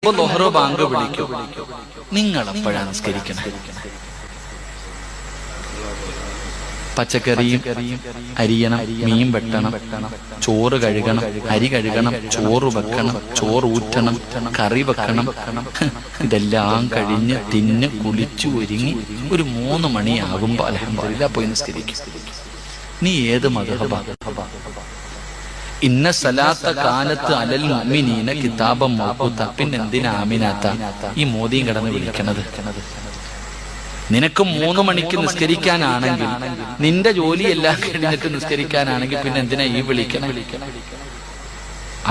ളുഹ്ർ bank വിളിക്കും, നിങ്ങൾ എപ്പോഴാണ് നിസ്കരിക്കണം? പച്ചക്കറിയും അരിയണം, മീൻ വെട്ടണം, ചോറ് കഴുകണം, അരി കഴുകണം, ചോറ് വെക്കണം, ചോറ് ഊറ്റണം, കറി വെക്കണം. ഇതെല്ലാം കഴിഞ്ഞ് തിന്ന് കുളിച്ചു ഒരുങ്ങി ഒരു 3 മണിയാകുമ്പോ അൽഹംദുലില്ലാഹ് പോയി നിസ്കരിക്കും. നീ ഏത് മദ്ഹബാ? ഇന്ന സലാത്ത കാലത്ത് അലൽ മുഅ്മിനീന കിതാബം മൗഖൂത. പിന്നെ എന്തിനാ ആമിനാത്ത ഈ മോദിയും കിടന്ന് വിളിക്കണത്? നിനക്ക് 3 മണിക്ക് നിസ്കരിക്കാനാണെങ്കിൽ, നിന്റെ ജോലിയെല്ലാം കഴിഞ്ഞിട്ട് നിസ്കരിക്കാനാണെങ്കിൽ പിന്നെ എന്തിനാ ഈ വിളിക്കണം?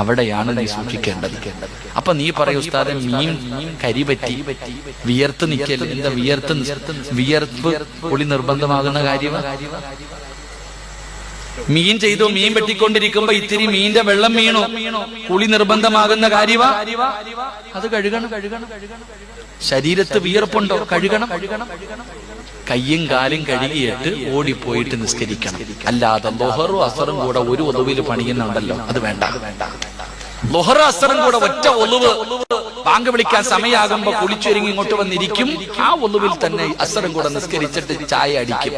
അവിടെയാണ് നീ സൂക്ഷിക്കേണ്ടത്. അപ്പൊ നീ പറയൂ, ഉസ്താദെ മീൻ കരി പറ്റി വിയർത്ത് നിൽക്കല്ലേ? എന്താ വിയർപ്പ് പൊളി നിർബന്ധമാകുന്ന കാര്യമാണ്? മീൻ ചെയ്തു, മീൻ വെട്ടിക്കൊണ്ടിരിക്കുമ്പോ ഇത്തിരി മീന്റെ വെള്ളം വീണു, കുളി നിർബന്ധമാകുന്ന കാര്യവാ? അത് കഴുകണം. ശരീരത്ത് വിയർപ്പുണ്ടോ? കഴുകണം. കയ്യും കാലും കഴുകിയിട്ട് ഓടിപ്പോയിട്ട് നിസ്കരിക്കണം. അല്ലാതെ ളുഹറും അസറും കൂടെ ഒരു ഒളുവിൽ പണിയുന്നുണ്ടല്ലോ, അത് വേണ്ട. ളുഹറും അസറും കൂടെ ഒറ്റ ഒളുവ്, ബാങ്ക് വിളിക്കാൻ സമയമാകുമ്പോ കുളിച്ചൊരുങ്ങി ഇങ്ങോട്ട് വന്നിരിക്കും, ആ ഒളുവിൽ തന്നെ അസറും കൂടെ നിസ്കരിച്ചിട്ട് ചായ അടിക്കും.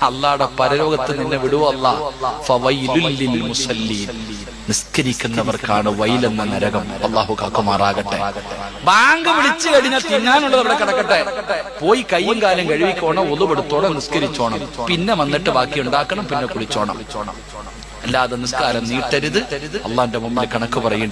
അല്ലാഹുടെ പരലോകത്ത് നിന്നെ വിടുവോ അല്ലാഹ്? ഫവൈലുൽ ലിൽ മുസല്ലീൻ. നിസ്കരിക്കുന്നവർക്കാണ് വൈലെന്ന നരകം. അല്ലാഹു കാക്കുമാറാകട്ടെ. ബാങ്ക് വിളിച്ചു കഴിഞ്ഞാൽ തിന്നാനുള്ളത് അവിടെ കിടക്കട്ടെ. പോയി കയ്യും കാലും കഴുകിക്കോണം, ഒളുവെടുത്തോണം, നിസ്കരിച്ചോണം, പിന്നെ വന്നിട്ട് ബാക്കി ഉണ്ടാക്കണം, പിന്നെ കുളിച്ചോണം. അല്ലാതെ നിസ്കാരം നീട്ടരുത്. അള്ളാന്റെ മുമ്പിൽ കണക്ക് പറയേണ്ടി